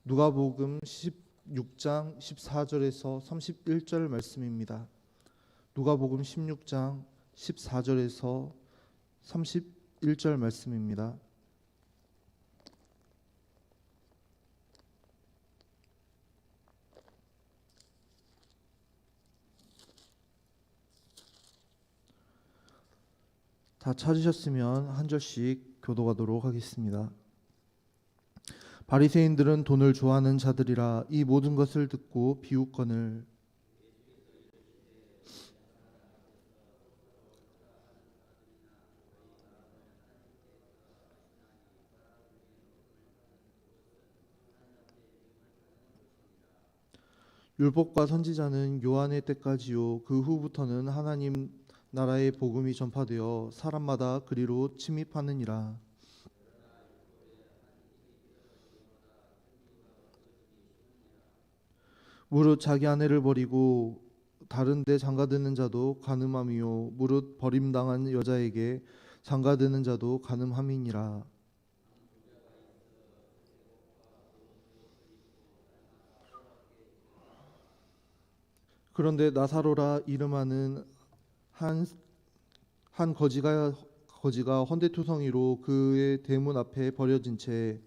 누가복음 16장 14절에서 31절 말씀입니다. 누가복음 16장 14절에서 31절 말씀입니다. 다 찾으셨으면 한 절씩 교독하도록 하겠습니다. 바리새인들은 돈을 좋아하는 자들이라 이 모든 것을 듣고 비웃거늘 율법과 선지자는 요한의 때까지요 그 후부터는 하나님 나라의 복음이 전파되어 사람마다 그리로 침입하느니라. 무릇 자기 아내를 버리고 다른 데 장가드는 자도 간음함이요 무릇 버림당한 여자에게 장가드는 자도 간음함이니라. 그런데 나사로라 이름하는 한 거지가 헌데투성이로 그의 대문 앞에 버려진 채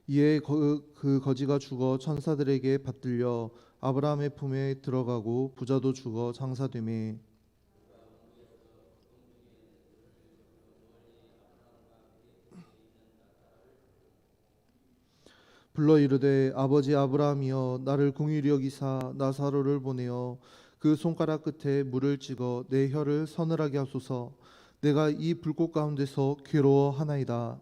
이에 그 거지가 죽어 천사들에게 받들려 아브라함의 품에 들어가고 부자도 죽어 장사되매 불러 이르되 아버지 아브라함이여 나를 긍휼히 여기사 나사로를 보내어 그 손가락 끝에 물을 찍어 내 혀를 서늘하게 하소서. 내가 이 불꽃 가운데서 괴로워하나이다.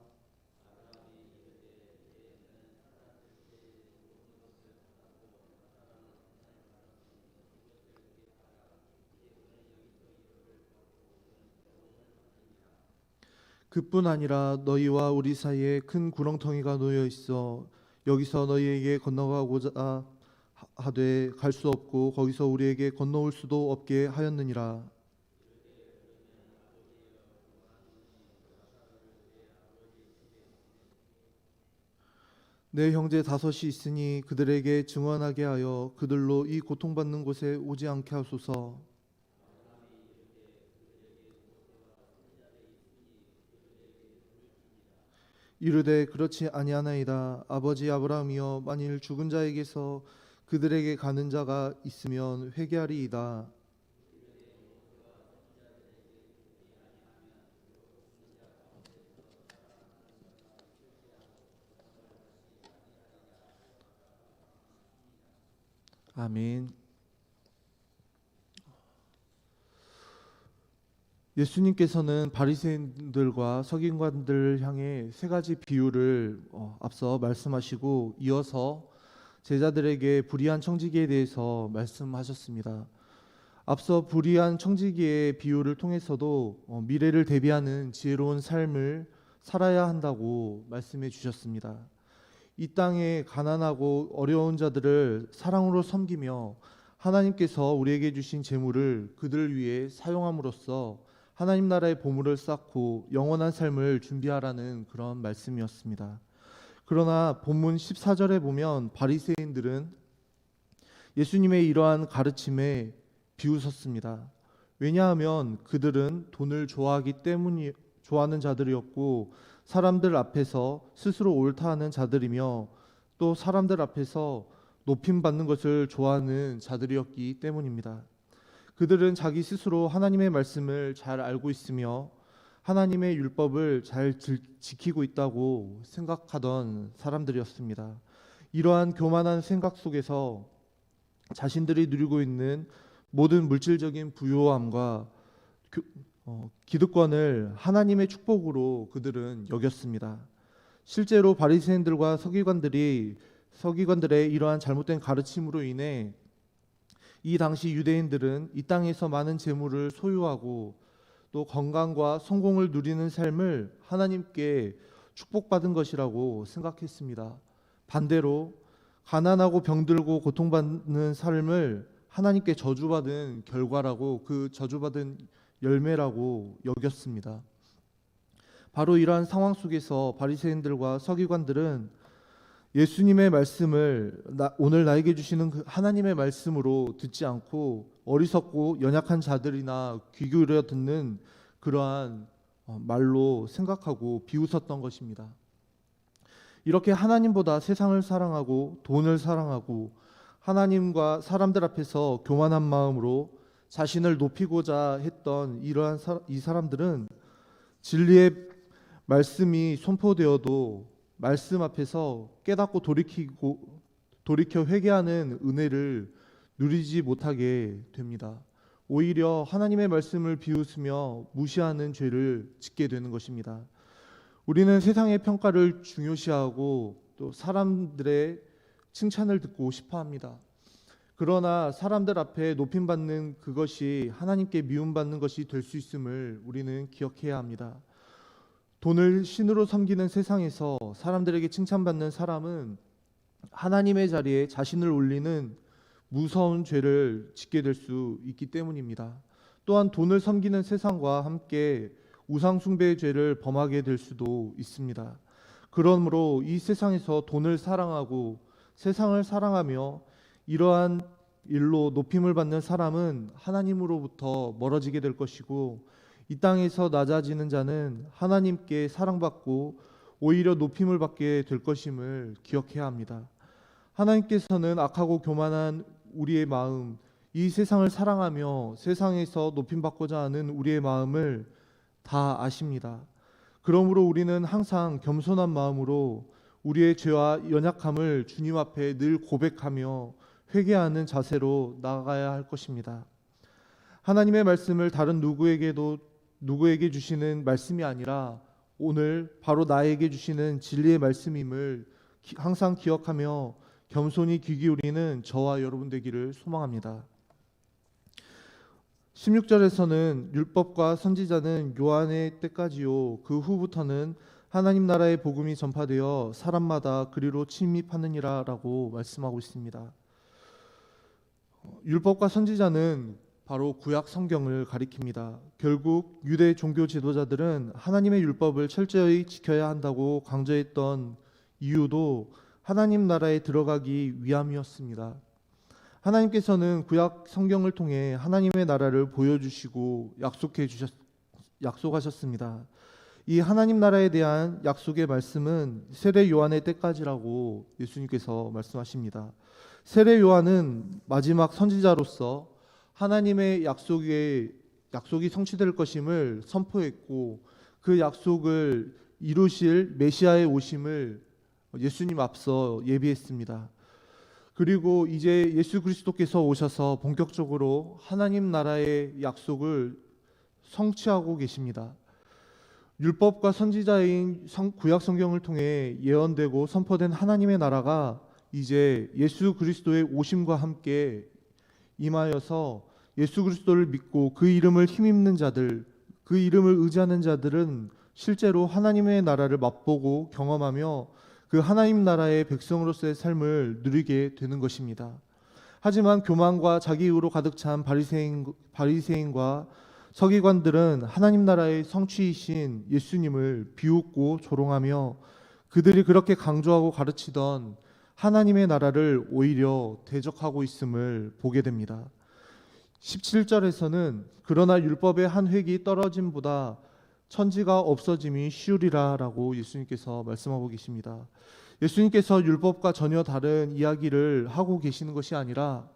그뿐 아니라 너희와 우리 사이에 큰 구렁텅이가 놓여 있어 여기서 너희에게 건너가고자 하되 갈 수 없고 거기서 우리에게 건너올 수도 없게 하였느니라. 내 형제 다섯이 있으니 그들에게 증언하게 하여 그들로 이 고통받는 곳에 오지 않게 하소서. 이르되 그렇지 아니하나이다. 아버지 아브라함이여 만일 죽은 자에게서 그들에게 가는 자가 있으면 회개하리이다. 아멘. 예수님께서는 바리새인들과 서기관들을 향해 세 가지 비유를 앞서 말씀하시고 이어서 제자들에게 불의한 청지기에 대해서 말씀하셨습니다. 앞서 불의한 청지기의 비유를 통해서도 미래를 대비하는 지혜로운 삶을 살아야 한다고 말씀해 주셨습니다. 이 땅에 가난하고 어려운 자들을 사랑으로 섬기며 하나님께서 우리에게 주신 재물을 그들을 위해 사용함으로써 하나님 나라의 보물을 쌓고 영원한 삶을 준비하라는 그런 말씀이었습니다. 그러나 본문 14절에 보면 바리새인들은 예수님의 이러한 가르침에 비웃었습니다. 왜냐하면 그들은 돈을 좋아하는 자들이었고 사람들 앞에서 스스로 옳다 하는 자들이며 또 사람들 앞에서 높임받는 것을 좋아하는 자들이었기 때문입니다. 그들은 자기 스스로 하나님의 말씀을 잘 알고 있으며 하나님의 율법을 잘 지키고 있다고 생각하던 사람들이었습니다. 이러한 교만한 생각 속에서 자신들이 누리고 있는 모든 물질적인 부요함과 기득권을 하나님의 축복으로 그들은 여겼습니다. 실제로 바리새인들과 서기관들의 이러한 잘못된 가르침으로 인해 이 당시 유대인들은 이 땅에서 많은 재물을 소유하고 또 건강과 성공을 누리는 삶을 하나님께 축복받은 것이라고 생각했습니다. 반대로 가난하고 병들고 고통받는 삶을 하나님께 저주받은 결과라고 그 저주받은 열매라고 여겼습니다. 바로 이러한 상황 속에서 바리새인들과 서기관들은 예수님의 말씀을 오늘 나에게 주시는 그 하나님의 말씀으로 듣지 않고 어리석고 연약한 자들이나 귀 기울여 듣는 그러한 말로 생각하고 비웃었던 것입니다. 이렇게 하나님보다 세상을 사랑하고 돈을 사랑하고 하나님과 사람들 앞에서 교만한 마음으로 자신을 높이고자 했던 이 사람들은 진리의 말씀이 선포되어도 말씀 앞에서 깨닫고 돌이켜 회개하는 은혜를 누리지 못하게 됩니다. 오히려 하나님의 말씀을 비웃으며 무시하는 죄를 짓게 되는 것입니다. 우리는 세상의 평가를 중요시하고 또 사람들의 칭찬을 듣고 싶어 합니다. 그러나 사람들 앞에 높임받는 그것이 하나님께 미움받는 것이 될 수 있음을 우리는 기억해야 합니다. 돈을 신으로 섬기는 세상에서 사람들에게 칭찬받는 사람은 하나님의 자리에 자신을 올리는 무서운 죄를 짓게 될 수 있기 때문입니다. 또한 돈을 섬기는 세상과 함께 우상 숭배의 죄를 범하게 될 수도 있습니다. 그러므로 이 세상에서 돈을 사랑하고 세상을 사랑하며 이러한 일로 높임을 받는 사람은 하나님으로부터 멀어지게 될 것이고, 이 땅에서 낮아지는 자는 하나님께 사랑받고 오히려 높임을 받게 될 것임을 기억해야 합니다. 하나님께서는 악하고 교만한 우리의 마음, 이 세상을 사랑하며 세상에서 높임받고자 하는 우리의 마음을 다 아십니다. 그러므로 우리는 항상 겸손한 마음으로 우리의 죄와 연약함을 주님 앞에 늘 고백하며 회개하는 자세로 나아가야 할 것입니다. 하나님의 말씀을 다른 누구에게 주시는 말씀이 아니라 오늘 바로 나에게 주시는 진리의 말씀임을 항상 기억하며 겸손히 귀 기울이는 저와 여러분 되기를 소망합니다. 16절에서는 율법과 선지자는 요한의 때까지요 그 후부터는 하나님 나라의 복음이 전파되어 사람마다 그리로 침입하느니라 라고 말씀하고 있습니다. 율법과 선지자는 바로 구약 성경을 가리킵니다. 결국 유대 종교 지도자들은 하나님의 율법을 철저히 지켜야 한다고 강조했던 이유도 하나님 나라에 들어가기 위함이었습니다. 하나님께서는 구약 성경을 통해 하나님의 나라를 보여주시고 약속하셨습니다. 이 하나님 나라에 대한 약속의 말씀은 세례 요한의 때까지라고 예수님께서 말씀하십니다. 세례 요한은 마지막 선지자로서 하나님의 약속이 성취될 것임을 선포했고, 그 약속을 이루실 메시아의 오심을 예수님 앞서 예비했습니다. 그리고 이제 예수 그리스도께서 오셔서 본격적으로 하나님 나라의 약속을 성취하고 계십니다. 율법과 선지자인 구약 성경을 통해 예언되고 선포된 하나님의 나라가 이제 예수 그리스도의 오심과 함께 임하여서 예수 그리스도를 믿고 그 이름을 힘입는 자들, 그 이름을 의지하는 자들은 실제로 하나님의 나라를 맛보고 경험하며 그 하나님 나라의 백성으로서의 삶을 누리게 되는 것입니다. 하지만 교만과 자기의로 가득 찬 바리새인과 서기관들은 하나님 나라의 성취이신 예수님을 비웃고 조롱하며 그들이 그렇게 강조하고 가르치던 하나님의 나라를 오히려 대적하고 있음을 보게 됩니다. 17절에서는 그러나 율법의 한 획이 떨어짐보다 천지가 없어짐이 쉬우리라 라고 예수님께서 말씀하고 계십니다. 예수님께서 율법과 전혀 다른 이야기를 하고 계시는 것이 아니라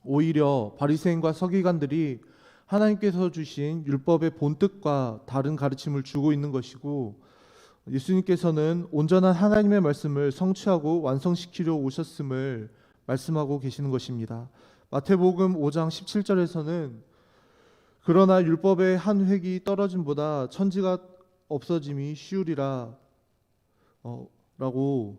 오히려 바리새인과 서기관들이 하나님께서 주신 율법의 본뜻과 다른 가르침을 주고 있는 것이고, 예수님께서는 온전한 하나님의 말씀을 성취하고 완성시키려 오셨음을 말씀하고 계시는 것입니다. 마태복음 5장 17절에서는 그러나 율법의 한 획이 떨어짐보다 천지가 없어짐이 쉬우리라 라고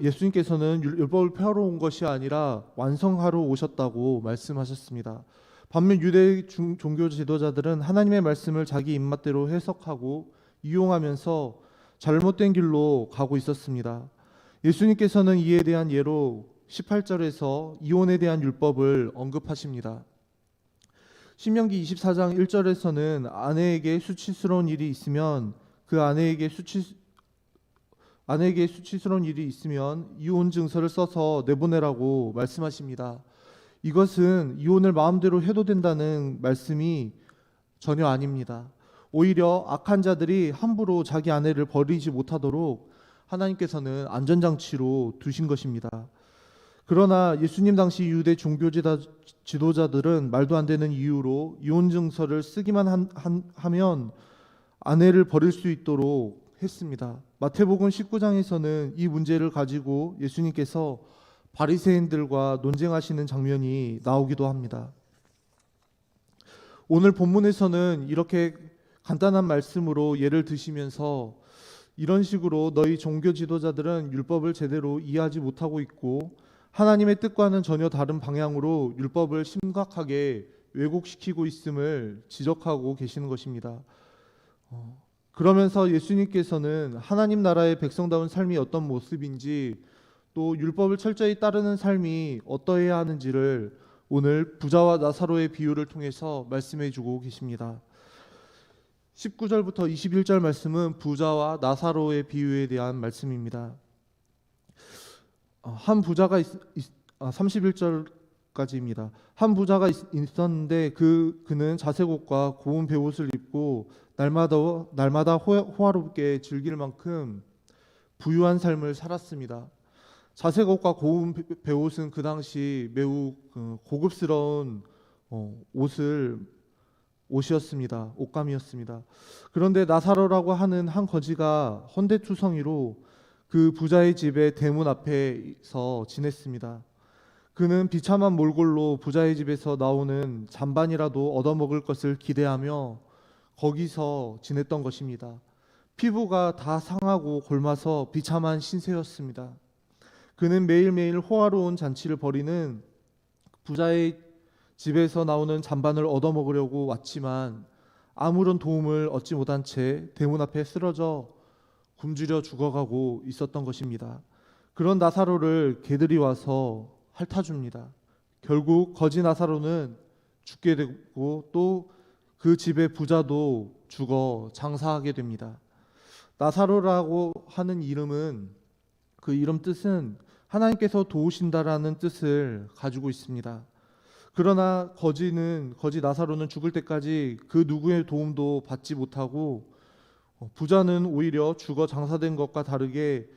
예수님께서는 율법을 폐하러 온 것이 아니라 완성하러 오셨다고 말씀하셨습니다. 반면 유대 종교 지도자들은 하나님의 말씀을 자기 입맛대로 해석하고 이용하면서 잘못된 길로 가고 있었습니다. 예수님께서는 이에 대한 예로 18절에서 이혼에 대한 율법을 언급하십니다. 신명기 24장 1절에서는 아내에게 수치스러운 일이 있으면 아내에게 수치스러운 일이 있으면 이혼 증서를 써서 내보내라고 말씀하십니다. 이것은 이혼을 마음대로 해도 된다는 말씀이 전혀 아닙니다. 오히려 악한 자들이 함부로 자기 아내를 버리지 못하도록 하나님께서는 안전장치로 두신 것입니다. 그러나 예수님 당시 유대 종교 지도자들은 말도 안 되는 이유로 이혼 증서를 쓰기만 하면 아내를 버릴 수 있도록 했습니다. 마태복음 19장에서는 이 문제를 가지고 예수님께서 바리새인들과 논쟁하시는 장면이 나오기도 합니다. 오늘 본문에서는 이렇게 간단한 말씀으로 예를 드시면서 이런 식으로 너희 종교 지도자들은 율법을 제대로 이해하지 못하고 있고 하나님의 뜻과는 전혀 다른 방향으로 율법을 심각하게 왜곡시키고 있음을 지적하고 계시는 것입니다. 그러면서 예수님께서는 하나님 나라의 백성다운 삶이 어떤 모습인지 또 율법을 철저히 따르는 삶이 어떠해야 하는지를 오늘 부자와 나사로의 비유를 통해서 말씀해 주고 계십니다. 19절부터 21절 말씀은 부자와 나사로의 비유에 대한 말씀입니다. 한 부자가 31절까지입니다. 한 부자가 있었는데 그는 자색 옷과 고운 베옷을 입고 날마다 호화롭게 즐길 만큼 부유한 삶을 살았습니다. 자색 옷과 고운 베옷은 그 당시 매우 고급스러운 옷이었습니다. 옷감이었습니다. 그런데 나사로라고 하는 한 거지가 헌데투성이로 그 부자의 집의 대문 앞에서 지냈습니다. 그는 비참한 몰골로 부자의 집에서 나오는 잔반이라도 얻어먹을 것을 기대하며 거기서 지냈던 것입니다. 피부가 다 상하고 골마서 비참한 신세였습니다. 그는 매일매일 호화로운 잔치를 벌이는 부자의 집에서 나오는 잔반을 얻어먹으려고 왔지만 아무런 도움을 얻지 못한 채 대문 앞에 쓰러져 굶주려 죽어가고 있었던 것입니다. 그런 나사로를 개들이 와서 핥아줍니다. 결국 거지 나사로는 죽게 되고 또 그 집의 부자도 죽어 장사하게 됩니다. 나사로라고 하는 이름은 그 이름 뜻은 하나님께서 도우신다라는 뜻을 가지고 있습니다. 그러나 거지 나사로는 죽을 때까지 그 누구의 도움도 받지 못하고 부자는 오히려 죽어 장사된 것과 다르게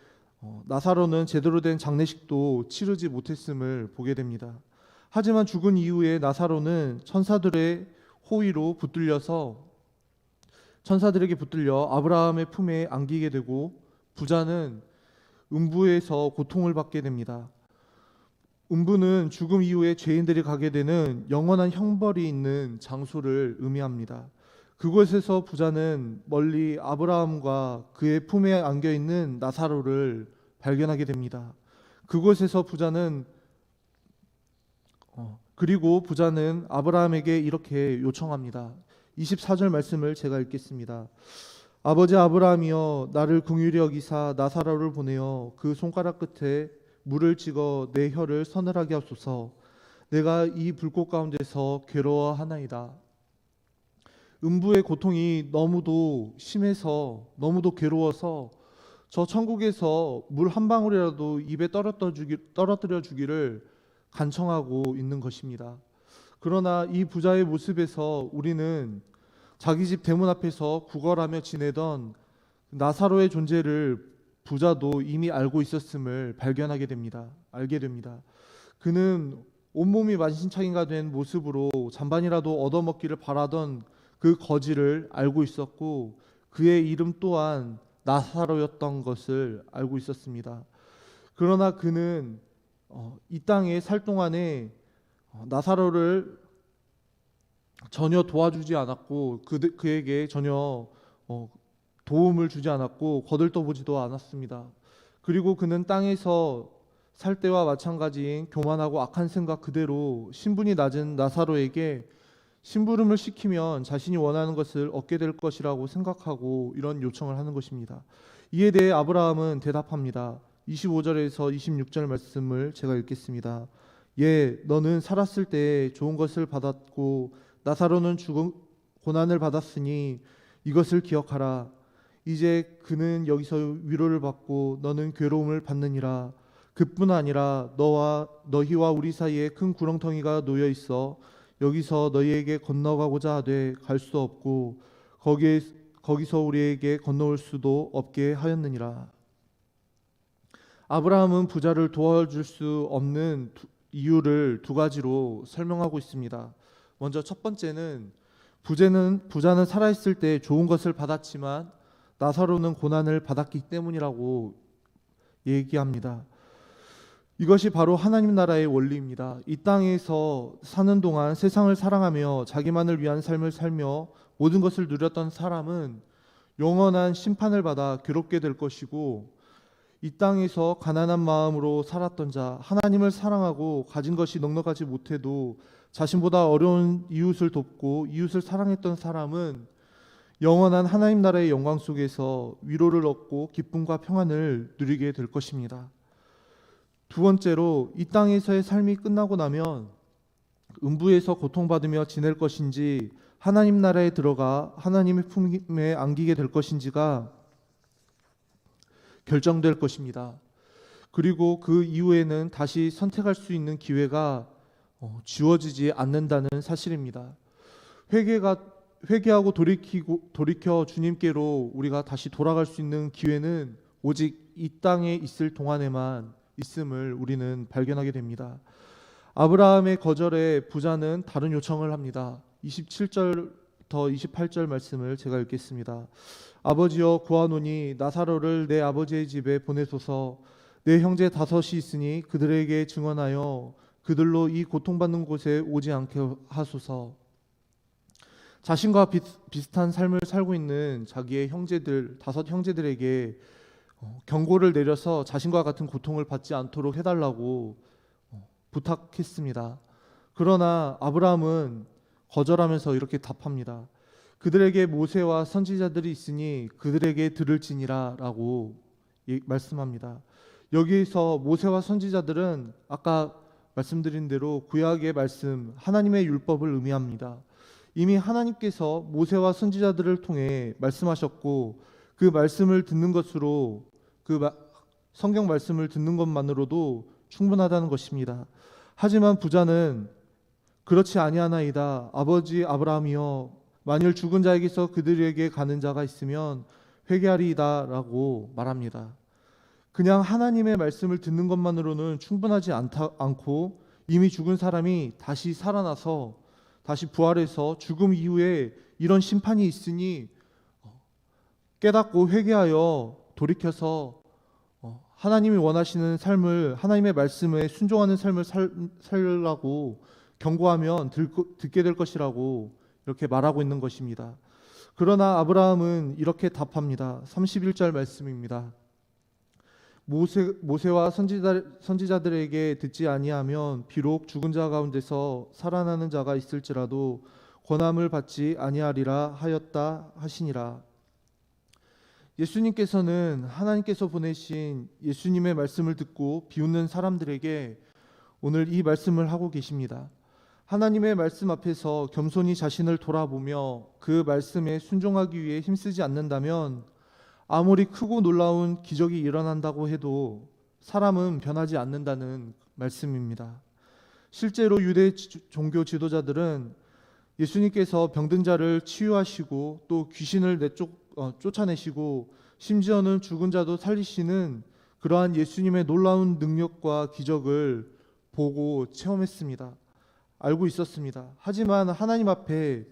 나사로는 제대로 된 장례식도 치르지 못했음을 보게 됩니다. 하지만 죽은 이후에 나사로는 천사들에게 붙들려 아브라함의 품에 안기게 되고 부자는 음부에서 고통을 받게 됩니다. 음부는 죽음 이후에 죄인들이 가게 되는 영원한 형벌이 있는 장소를 의미합니다. 그곳에서 부자는 멀리 아브라함과 그의 품에 안겨 있는 나사로를 발견하게 됩니다. 그리고 부자는 아브라함에게 이렇게 요청합니다. 24절 말씀을 제가 읽겠습니다. 아버지 아브라함이여 나를 긍휼히 여기사 나사로를 보내어 그 손가락 끝에 물을 찍어 내 혀를 서늘하게 하소서. 내가 이 불꽃 가운데서 괴로워하나이다. 음부의 고통이 너무도 심해서 너무도 괴로워서 저 천국에서 물 한 방울이라도 입에 떨어뜨려 주기를 간청하고 있는 것입니다. 그러나 이 부자의 모습에서 우리는 자기 집 대문 앞에서 구걸하며 지내던 나사로의 존재를 부자도 이미 알고 있었음을 알게 됩니다. 그는 온몸이 만신창이가 된 모습으로 잔반이라도 얻어먹기를 바라던 그 거지를 알고 있었고 그의 이름 또한 나사로였던 것을 알고 있었습니다. 그러나 그는 이 땅에 살 동안에 나사로를 전혀 도와주지 않았고 그에게 전혀 도움을 주지 않았고 거들떠보지도 않았습니다. 그리고 그는 땅에서 살 때와 마찬가지인 교만하고 악한 생각 그대로 신분이 낮은 나사로에게 심부름을 시키면 자신이 원하는 것을 얻게 될 것이라고 생각하고 이런 요청을 하는 것입니다. 이에 대해 아브라함은 대답합니다. 25절에서 26절 말씀을 제가 읽겠습니다. 예, 너는 살았을 때 좋은 것을 받았고 나사로는 죽은 고난을 받았으니 이것을 기억하라. 이제 그는 여기서 위로를 받고 너는 괴로움을 받느니라. 그뿐 아니라 너희와 우리 사이에 큰 구렁텅이가 놓여 있어 여기서 너희에게 건너가고자 하되 갈 수 없고 거기서 우리에게 건너올 수도 없게 하였느니라. 아브라함은 부자를 도와줄 수 없는 이유를 두 가지로 설명하고 있습니다. 먼저 첫 번째는 부자는 살아있을 때 좋은 것을 받았지만 나사로는 고난을 받았기 때문이라고 얘기합니다. 이것이 바로 하나님 나라의 원리입니다. 이 땅에서 사는 동안 세상을 사랑하며 자기만을 위한 삶을 살며 모든 것을 누렸던 사람은 영원한 심판을 받아 괴롭게 될 것이고, 이 땅에서 가난한 마음으로 살았던 자, 하나님을 사랑하고 가진 것이 넉넉하지 못해도 자신보다 어려운 이웃을 돕고 이웃을 사랑했던 사람은 영원한 하나님 나라의 영광 속에서 위로를 얻고 기쁨과 평안을 누리게 될 것입니다. 두 번째로, 이 땅에서의 삶이 끝나고 나면 음부에서 고통받으며 지낼 것인지 하나님 나라에 들어가 하나님의 품에 안기게 될 것인지가 결정될 것입니다. 그리고 그 이후에는 다시 선택할 수 있는 기회가 주어지지 않는다는 사실입니다. 회개하고 돌이켜 주님께로 우리가 다시 돌아갈 수 있는 기회는 오직 이 땅에 있을 동안에만 있음을 우리는 발견하게 됩니다. 아브라함의 거절에 부자는 다른 요청을 합니다. 27절부터 28절 말씀을 제가 읽겠습니다. 아버지여, 구하노니 나사로를 내 아버지의 집에 보내소서. 내 형제 5이 있으니 그들에게 증언하여 그들로 이 고통받는 곳에 오지 않게 하소서. 자신과 비슷한 삶을 살고 있는 자기의 형제들, 5 형제들에게 경고를 내려서 자신과 같은 고통을 받지 않도록 해달라고 부탁했습니다. 그러나 아브라함은 거절하면서 이렇게 답합니다. 그들에게 모세와 선지자들이 있으니 그들에게 들을지니라 라고 말씀합니다. 여기서 모세와 선지자들은 아까 말씀드린 대로 구약의 말씀, 하나님의 율법을 의미합니다. 이미 하나님께서 모세와 선지자들을 통해 말씀하셨고, 그 말씀을 듣는 것으로, 성경 말씀을 듣는 것만으로도 충분하다는 것입니다. 하지만 부자는 그렇지 아니하나이다. 아버지 아브라함이여, 만일 죽은 자에게서 그들에게 가는 자가 있으면 회개하리이다 라고 말합니다. 그냥 하나님의 말씀을 듣는 것만으로는 충분하지 않고 이미 죽은 사람이 다시 살아나서 다시 부활해서 죽음 이후에 이런 심판이 있으니 깨닫고 회개하여 돌이켜서 하나님이 원하시는 삶을, 하나님의 말씀에 순종하는 삶을 살라고 경고하면 듣게 될 것이라고 이렇게 말하고 있는 것입니다. 그러나 아브라함은 이렇게 답합니다. 31절 말씀입니다. 모세와 선지자들에게 듣지 아니하면 비록 죽은 자 가운데서 살아나는 자가 있을지라도 권함을 받지 아니하리라 하였다 하시니라. 예수님께서는 하나님께서 보내신 예수님의 말씀을 듣고 비웃는 사람들에게 오늘 이 말씀을 하고 계십니다. 하나님의 말씀 앞에서 겸손히 자신을 돌아보며 그 말씀에 순종하기 위해 힘쓰지 않는다면 아무리 크고 놀라운 기적이 일어난다고 해도 사람은 변하지 않는다는 말씀입니다. 실제로 유대 종교 지도자들은 예수님께서 병든 자를 치유하시고 또 귀신을 쫓아내시고 심지어는 죽은 자도 살리시는 그러한 예수님의 놀라운 능력과 기적을 보고 체험했습니다. 알고 있었습니다. 하지만 하나님 앞에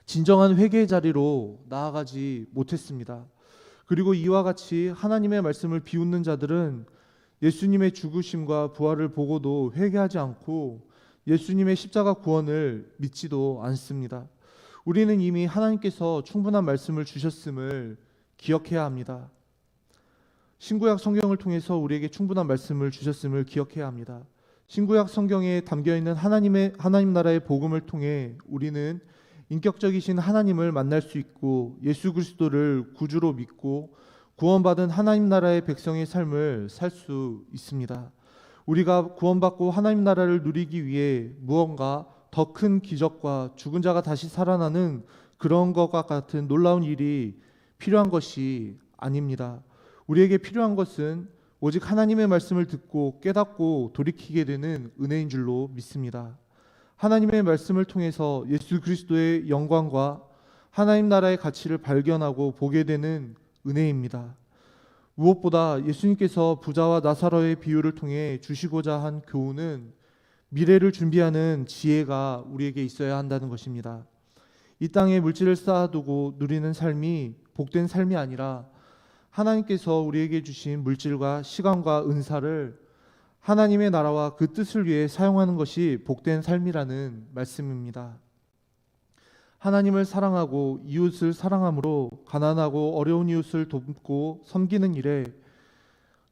진정한 회개의 자리로 나아가지 못했습니다. 그리고 이와 같이 하나님의 말씀을 비웃는 자들은 예수님의 죽으심과 부활을 보고도 회개하지 않고 예수님의 십자가 구원을 믿지도 않습니다. 우리는 이미 하나님께서 충분한 말씀을 주셨음을 기억해야 합니다. 신구약 성경을 통해서 우리에게 충분한 말씀을 주셨음을 기억해야 합니다. 신구약 성경에 담겨있는 하나님 나라의 복음을 통해 우리는 인격적이신 하나님을 만날 수 있고 예수 그리스도를 구주로 믿고 구원받은 하나님 나라의 백성의 삶을 살 수 있습니다. 우리가 구원받고 하나님 나라를 누리기 위해 무언가 더 큰 기적과 죽은 자가 다시 살아나는 그런 것과 같은 놀라운 일이 필요한 것이 아닙니다. 우리에게 필요한 것은 오직 하나님의 말씀을 듣고 깨닫고 돌이키게 되는 은혜인 줄로 믿습니다. 하나님의 말씀을 통해서 예수 그리스도의 영광과 하나님 나라의 가치를 발견하고 보게 되는 은혜입니다. 무엇보다 예수님께서 부자와 나사로의 비유를 통해 주시고자 한 교훈은 미래를 준비하는 지혜가 우리에게 있어야 한다는 것입니다. 이 땅에 물질을 쌓아두고 누리는 삶이 복된 삶이 아니라 하나님께서 우리에게 주신 물질과 시간과 은사를 하나님의 나라와 그 뜻을 위해 사용하는 것이 복된 삶이라는 말씀입니다. 하나님을 사랑하고 이웃을 사랑함으로 가난하고 어려운 이웃을 돕고 섬기는 일에,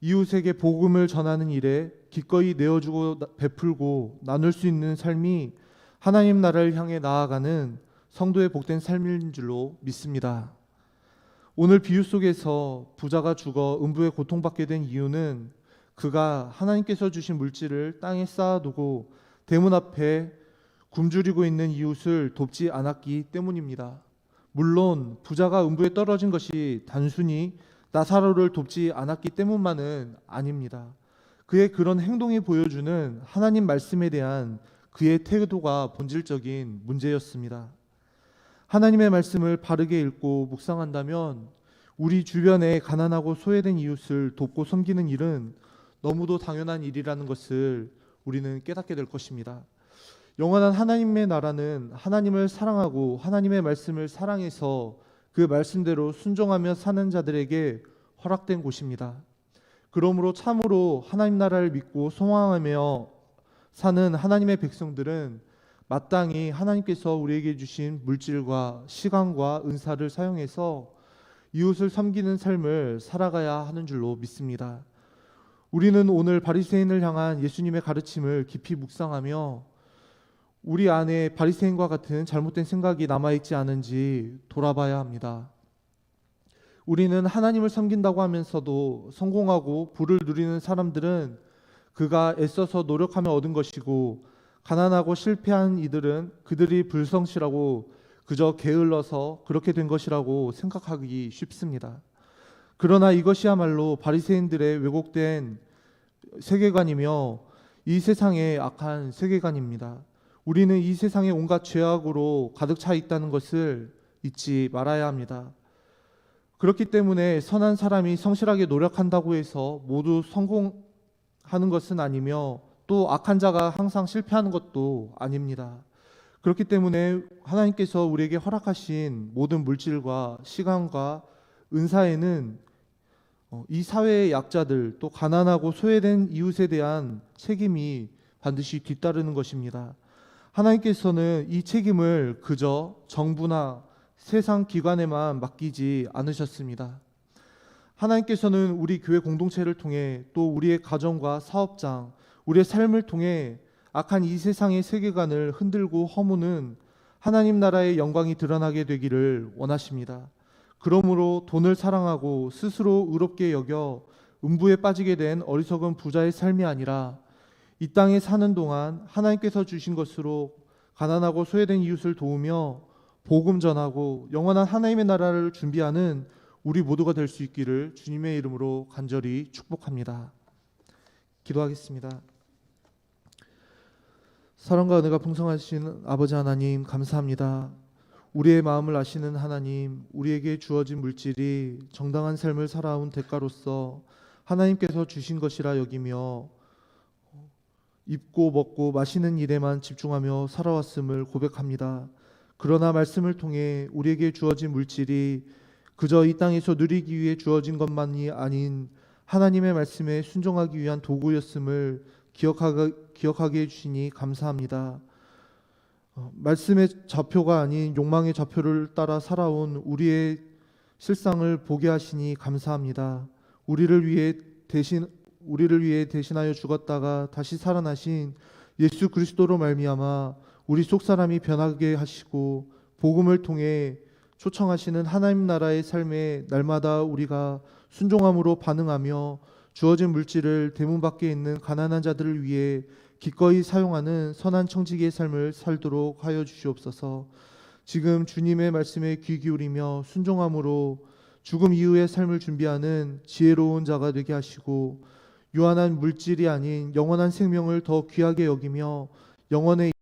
이웃에게 복음을 전하는 일에 기꺼이 내어주고 베풀고 나눌 수 있는 삶이 하나님 나라를 향해 나아가는 성도의 복된 삶인 줄로 믿습니다. 오늘 비유 속에서 부자가 죽어 음부에 고통받게 된 이유는 그가 하나님께서 주신 물질을 땅에 쌓아두고 대문 앞에 굶주리고 있는 이웃을 돕지 않았기 때문입니다. 물론 부자가 음부에 떨어진 것이 단순히 나사로를 돕지 않았기 때문만은 아닙니다. 그의 그런 행동이 보여주는 하나님 말씀에 대한 그의 태도가 본질적인 문제였습니다. 하나님의 말씀을 바르게 읽고 묵상한다면 우리 주변에 가난하고 소외된 이웃을 돕고 섬기는 일은 너무도 당연한 일이라는 것을 우리는 깨닫게 될 것입니다. 영원한 하나님의 나라는 하나님을 사랑하고 하나님의 말씀을 사랑해서 그 말씀대로 순종하며 사는 자들에게 허락된 곳입니다. 그러므로 참으로 하나님 나라를 믿고 소망하며 사는 하나님의 백성들은 마땅히 하나님께서 우리에게 주신 물질과 시간과 은사를 사용해서 이웃을 섬기는 삶을 살아가야 하는 줄로 믿습니다. 우리는 오늘 바리새인을 향한 예수님의 가르침을 깊이 묵상하며 우리 안에 바리새인과 같은 잘못된 생각이 남아있지 않은지 돌아봐야 합니다. 우리는 하나님을 섬긴다고 하면서도 성공하고 부를 누리는 사람들은 그가 애써서 노력하며 얻은 것이고, 가난하고 실패한 이들은 그들이 불성실하고 그저 게을러서 그렇게 된 것이라고 생각하기 쉽습니다. 그러나 이것이야말로 바리새인들의 왜곡된 세계관이며 이 세상의 악한 세계관입니다. 우리는 이 세상에 온갖 죄악으로 가득 차 있다는 것을 잊지 말아야 합니다. 그렇기 때문에 선한 사람이 성실하게 노력한다고 해서 모두 성공하는 것은 아니며 또 악한 자가 항상 실패하는 것도 아닙니다. 그렇기 때문에 하나님께서 우리에게 허락하신 모든 물질과 시간과 은사에는 이 사회의 약자들, 또 가난하고 소외된 이웃에 대한 책임이 반드시 뒤따르는 것입니다. 하나님께서는 이 책임을 그저 정부나 세상 기관에만 맡기지 않으셨습니다. 하나님께서는 우리 교회 공동체를 통해 또 우리의 가정과 사업장, 우리의 삶을 통해 악한 이 세상의 세계관을 흔들고 허무는 하나님 나라의 영광이 드러나게 되기를 원하십니다. 그러므로 돈을 사랑하고 스스로 의롭게 여겨 음부에 빠지게 된 어리석은 부자의 삶이 아니라 이 땅에 사는 동안 하나님께서 주신 것으로 가난하고 소외된 이웃을 도우며 복음 전하고 영원한 하나님의 나라를 준비하는 우리 모두가 될 수 있기를 주님의 이름으로 간절히 축복합니다. 기도하겠습니다. 사랑과 은혜가 풍성하신 아버지 하나님, 감사합니다. 우리의 마음을 아시는 하나님, 우리에게 주어진 물질이 정당한 삶을 살아온 대가로서 하나님께서 주신 것이라 여기며 입고 먹고 마시는 일에만 집중하며 살아왔음을 고백합니다. 그러나 말씀을 통해 우리에게 주어진 물질이 그저 이 땅에서 누리기 위해 주어진 것만이 아닌 하나님의 말씀에 순종하기 위한 도구였음을 기억하게 해주시니 감사합니다. 말씀의 좌표가 아닌 욕망의 좌표를 따라 살아온 우리의 실상을 보게 하시니 감사합니다. 우리를 위해 대신하여 죽었다가 다시 살아나신 예수 그리스도로 말미암아 우리 속사람이 변하게 하시고 복음을 통해 초청하시는 하나님 나라의 삶에 날마다 우리가 순종함으로 반응하며 주어진 물질을 대문 밖에 있는 가난한 자들을 위해 기꺼이 사용하는 선한 청지기의 삶을 살도록 하여 주시옵소서. 지금 주님의 말씀에 귀 기울이며 순종함으로 죽음 이후의 삶을 준비하는 지혜로운 자가 되게 하시고 유한한 물질이 아닌 영원한 생명을 더 귀하게 여기며 영원의